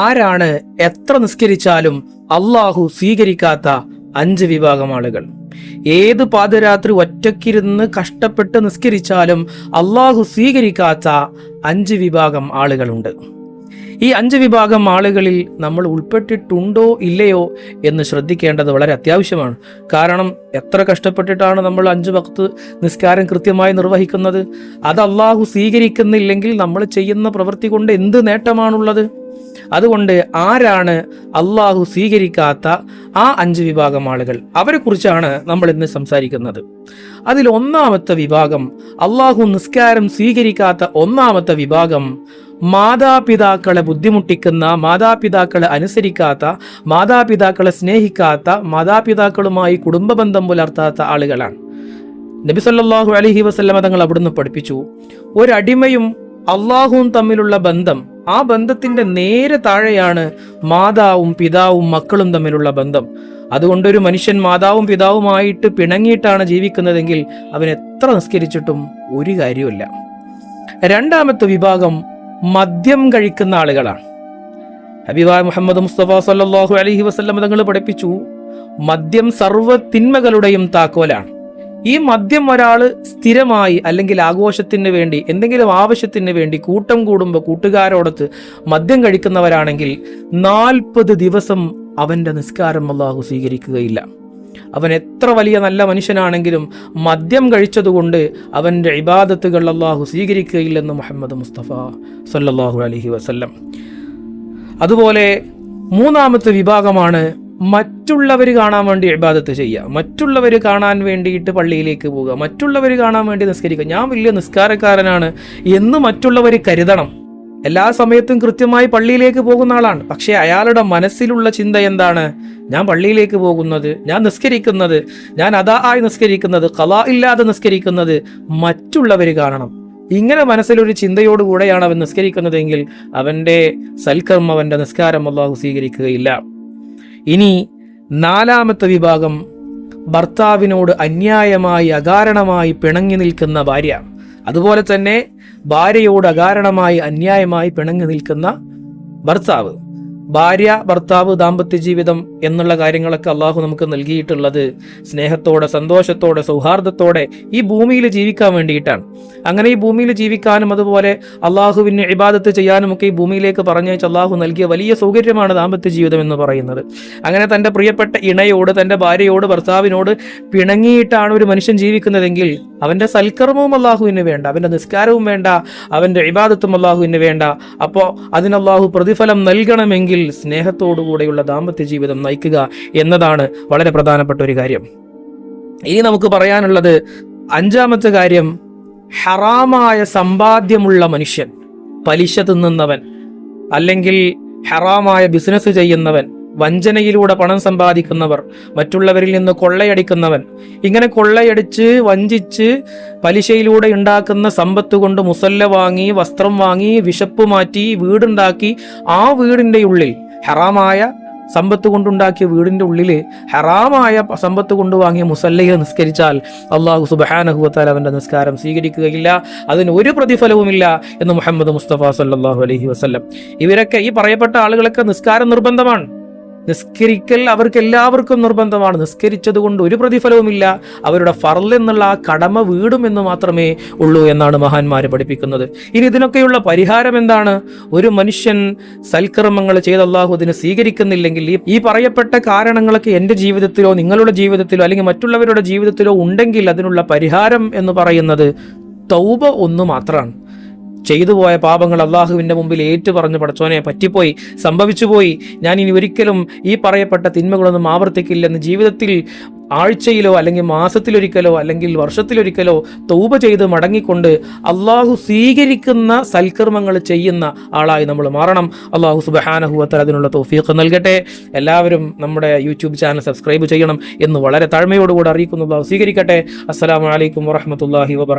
ആരാണ് എത്ര നിസ്കരിച്ചാലും അള്ളാഹു സ്വീകരിക്കാത്ത 5 വിഭാഗം ആളുകൾ? ഏത് പാതിരാത്രി ഒറ്റക്കിരുന്ന് കഷ്ടപ്പെട്ട് നിസ്കരിച്ചാലും അള്ളാഹു സ്വീകരിക്കാത്ത 5 വിഭാഗം ആളുകളുണ്ട്. ഈ 5 വിഭാഗം ആളുകളിൽ നമ്മൾ ഉൾപ്പെട്ടിട്ടുണ്ടോ ഇല്ലയോ എന്ന് ശ്രദ്ധിക്കേണ്ടത് വളരെ അത്യാവശ്യമാണ്. കാരണം എത്ര കഷ്ടപ്പെട്ടിട്ടാണ് നമ്മൾ 5 വഖ്ത് നിസ്കാരം കൃത്യമായി നിർവഹിക്കുന്നത്. അത് അള്ളാഹു സ്വീകരിക്കുന്നില്ലെങ്കിൽ നമ്മൾ ചെയ്യുന്ന പ്രവൃത്തി കൊണ്ട് എന്ത് നേട്ടമാണുള്ളത്? അതുകൊണ്ട് ആരാണ് അള്ളാഹു സ്വീകരിക്കാത്ത ആ 5 വിഭാഗം ആളുകൾ, അവരെ കുറിച്ചാണ് നമ്മൾ ഇന്ന് സംസാരിക്കുന്നത്. അതിൽ ഒന്നാമത്തെ വിഭാഗം, അള്ളാഹു നിസ്കാരം സ്വീകരിക്കാത്ത ഒന്നാമത്തെ വിഭാഗം, മാതാപിതാക്കളെ ബുദ്ധിമുട്ടിക്കുന്ന, മാതാപിതാക്കളെ അനുസരിക്കാത്ത, മാതാപിതാക്കളെ സ്നേഹിക്കാത്ത, മാതാപിതാക്കളുമായി കുടുംബബന്ധം പുലർത്താത്ത ആളുകളാണ്. നബി സല്ലല്ലാഹു അലൈഹി വസല്ലമ തങ്ങൾ അവിടുന്ന് പഠിപ്പിച്ചു, ഒരടിമയും അള്ളാഹുവും തമ്മിലുള്ള ബന്ധം, ആ ബന്ധത്തിന്റെ നേരെ താഴെയാണ് മാതാവും പിതാവും മക്കളും തമ്മിലുള്ള ബന്ധം. അതുകൊണ്ട് ഒരു മനുഷ്യൻ മാതാവും പിതാവുമായിട്ട് പിണങ്ങിയിട്ടാണ് ജീവിക്കുന്നതെങ്കിൽ അവൻ എത്ര നിസ്കരിച്ചിട്ടും ഒരു കാര്യമില്ല. രണ്ടാമത്തെ വിഭാഗം മദ്യം കഴിക്കുന്ന ആളുകളാണ്. ഹബീബായ മുഹമ്മദ് മുസ്തഫ സല്ലല്ലാഹു അലൈഹി വസല്ലം തങ്ങൾ പഠിപ്പിച്ചു, മദ്യം സർവ്വ തിന്മകളുടെയും താക്കോലാണ്. ഈ മദ്യം ഒരാള് സ്ഥിരമായി അല്ലെങ്കിൽ ആഘോഷത്തിന് വേണ്ടി, എന്തെങ്കിലും ആവശ്യത്തിന് വേണ്ടി കൂട്ടം കൂടുമ്പോൾ കൂട്ടുകാരോടൊത്ത് മദ്യം കഴിക്കുന്നവരാണെങ്കിൽ 40 ദിവസം അവന്റെ നിസ്കാരം അല്ലാഹു സ്വീകരിക്കുകയില്ല. അവൻ എത്ര വലിയ നല്ല മനുഷ്യനാണെങ്കിലും മദ്യം കഴിച്ചതുകൊണ്ട് അവന്റെ ഇബാദത്തുകൾ അല്ലാഹു സ്വീകരിക്കുകയില്ലെന്ന് മുഹമ്മദ് മുസ്തഫ സല്ലല്ലാഹു അലൈഹി വസല്ലം. അതുപോലെ മൂന്നാമത്തെ വിഭാഗമാണ് മറ്റുള്ളവർ കാണാൻ വേണ്ടി ഇബാദത്ത് ചെയ്യുക, മറ്റുള്ളവർ കാണാൻ വേണ്ടിയിട്ട് പള്ളിയിലേക്ക് പോവുക, മറ്റുള്ളവർ കാണാൻ വേണ്ടി നിസ്കരിക്കുക. ഞാൻ വലിയ നിസ്കാരക്കാരനാണ് എന്ന് മറ്റുള്ളവർ കരുതണം. എല്ലാ സമയത്തും കൃത്യമായി പള്ളിയിലേക്ക് പോകുന്ന ആളാണ്. പക്ഷേ അയാളുടെ മനസ്സിലുള്ള ചിന്ത എന്താണ്? ഞാൻ പള്ളിയിലേക്ക് പോകുന്നത്, ഞാൻ നിസ്കരിക്കുന്നത്, ഞാൻ അദാ ആയി നിസ്കരിക്കുന്നത്, ഖളാ ഇല്ലാതെ നിസ്കരിക്കുന്നത് മറ്റുള്ളവർ കാണണം. ഇങ്ങനെ മനസ്സിലൊരു ചിന്തയോടുകൂടെയാണ് അവൻ നിസ്കരിക്കുന്നതെങ്കിൽ അവന്റെ സൽക്കർമ്മം, അവന്റെ നിസ്കാരം അല്ലാഹു സ്വീകരിക്കുകയില്ല. ഇനി നാലാമത്തെ വിഭാഗം, ഭർത്താവിനോട് അന്യായമായി അകാരണമായി പിണങ്ങി നിൽക്കുന്ന ഭാര്യ, അതുപോലെ തന്നെ ഭാര്യയോട് അകാരണമായി അന്യായമായി പിണങ്ങി നിൽക്കുന്ന ഭർത്താവ്. ഭാര്യ ഭർത്താവ് ദാമ്പത്യ ജീവിതം എന്നുള്ള കാര്യങ്ങളൊക്കെ അള്ളാഹു നമുക്ക് നൽകിയിട്ടുള്ളത് സ്നേഹത്തോടെ, സന്തോഷത്തോടെ, സൗഹാർദ്ദത്തോടെ ഈ ഭൂമിയിൽ ജീവിക്കാൻ വേണ്ടിയിട്ടാണ്. അങ്ങനെ ഈ ഭൂമിയിൽ ജീവിക്കാനും അതുപോലെ അള്ളാഹുവിന് ഇബാദത്ത് ചെയ്യാനും ഒക്കെ ഈ ഭൂമിയിലേക്ക് പറഞ്ഞയച്ച് അള്ളാഹു നൽകിയ വലിയ സൗകര്യമാണ് ദാമ്പത്യ ജീവിതം എന്ന് പറയുന്നത്. അങ്ങനെ തൻ്റെ പ്രിയപ്പെട്ട ഇണയോട്, തൻ്റെ ഭാര്യയോട്, ഭർത്താവിനോട് പിണങ്ങിയിട്ടാണ് ഒരു മനുഷ്യൻ ജീവിക്കുന്നതെങ്കിൽ അവൻ്റെ സൽക്കർമ്മവും അള്ളാഹുവിന് വേണ്ട, അവൻ്റെ നിസ്കാരവും വേണ്ട, അവൻ്റെ ഇബാദത്തും അള്ളാഹുവിന് വേണ്ട. അപ്പോൾ അതിന് അള്ളാഹു പ്രതിഫലം നൽകണമെങ്കിൽ സ്നേഹത്തോടുകൂടെയുള്ള ദാമ്പത്യ ജീവിതം നയിക്കുക എന്നതാണ് വളരെ പ്രധാനപ്പെട്ട ഒരു കാര്യം. ഇനി നമുക്ക് പറയാനുള്ളത് അഞ്ചാമത്തെ കാര്യം, ഹറാമായ സമ്പാദ്യമുള്ള മനുഷ്യൻ, പലിശ തിന്നുന്നവൻ, അല്ലെങ്കിൽ ഹറാമായ ബിസിനസ് ചെയ്യുന്നവൻ, വഞ്ചനയിലൂടെ പണം സമ്പാദിക്കുന്നവർ, മറ്റുള്ളവരിൽ നിന്ന് കൊള്ളയടിക്കുന്നവൻ, ഇങ്ങനെ കൊള്ളയടിച്ച് വഞ്ചിച്ച് പലിശയിലൂടെ ഉണ്ടാക്കുന്ന സമ്പത്ത് കൊണ്ട് മുസല്ല വാങ്ങി, വസ്ത്രം വാങ്ങി, വിശപ്പ് മാറ്റി, വീടുണ്ടാക്കി, ആ വീടിൻ്റെ ഉള്ളിൽ ഹറാമായ സമ്പത്ത് കൊണ്ടുണ്ടാക്കിയ വീടിൻ്റെ ഉള്ളിൽ ഹറാമായ സമ്പത്ത് കൊണ്ട് വാങ്ങിയ മുസല്ലയെ നിസ്കരിച്ചാൽ അള്ളാഹു സുബ്ഹാനഹു വ തആല അവൻ്റെ നിസ്കാരം സ്വീകരിക്കുകയില്ല, അതിന് ഒരു പ്രതിഫലവുമില്ല എന്ന് മുഹമ്മദ് മുസ്തഫ സല്ലല്ലാഹു അലൈഹി വസല്ലം. ഇവരൊക്കെ, ഈ പറയപ്പെട്ട ആളുകളൊക്കെ നിസ്കാരം നിർബന്ധമാണ്, നിസ്കരിക്കൽ അവർക്ക് എല്ലാവർക്കും നിർബന്ധമാണ്. നിസ്കരിച്ചത് കൊണ്ട് ഒരു പ്രതിഫലവുമില്ല, അവരുടെ ഫർള് എന്നുള്ള ആ കടമ വീടുമെന്ന് മാത്രമേ ഉള്ളൂ എന്നാണ് മഹാന്മാര് പഠിപ്പിക്കുന്നത്. ഇനി ഇതിനൊക്കെയുള്ള പരിഹാരം എന്താണ്? ഒരു മനുഷ്യൻ സൽക്കർമ്മങ്ങൾ ചെയ്ത് അല്ലാഹു അതിനെ സ്വീകരിക്കുന്നില്ലെങ്കിൽ ഈ പറയപ്പെട്ട കാരണങ്ങളൊക്കെ എൻ്റെ ജീവിതത്തിലോ നിങ്ങളുടെ ജീവിതത്തിലോ അല്ലെങ്കിൽ മറ്റുള്ളവരുടെ ജീവിതത്തിലോ ഉണ്ടെങ്കിൽ അതിനുള്ള പരിഹാരം എന്ന് പറയുന്നത് തൗബ ഒന്ന് മാത്രമാണ്. ചെയ്തു പോയ പാപങ്ങൾ അള്ളാഹുവിൻ്റെ മുമ്പിൽ ഏറ്റു പറഞ്ഞു, പടച്ചോനെ പറ്റിപ്പോയി, സംഭവിച്ചു പോയി, ഞാൻ ഇനി ഒരിക്കലും ഈ പറയപ്പെട്ട തിന്മകളൊന്നും ആവർത്തിക്കില്ലെന്ന് ജീവിതത്തിൽ ആഴ്ചയിലോ അല്ലെങ്കിൽ മാസത്തിലൊരിക്കലോ അല്ലെങ്കിൽ വർഷത്തിലൊരിക്കലോ തൗബ ചെയ്ത് മടങ്ങിക്കൊണ്ട് അള്ളാഹു സ്വീകരിക്കുന്ന സൽക്കർമ്മങ്ങൾ ചെയ്യുന്ന ആളായി നമ്മൾ മാറണം. അള്ളാഹു സുബ്ഹാനഹു വ തആല അതിനുള്ള തൗഫീഖ് നൽകട്ടെ. എല്ലാവരും നമ്മുടെ യൂട്യൂബ് ചാനൽ സബ്സ്ക്രൈബ് ചെയ്യണം എന്ന് വളരെ താഴ്മയോടുകൂടി അറിയിക്കുന്നു. അള്ളാഹു സ്വീകരിക്കട്ടെ. അസ്സലാമു അലൈക്കും വറഹ്മത്തുള്ളാഹി വബറകാതുഹു.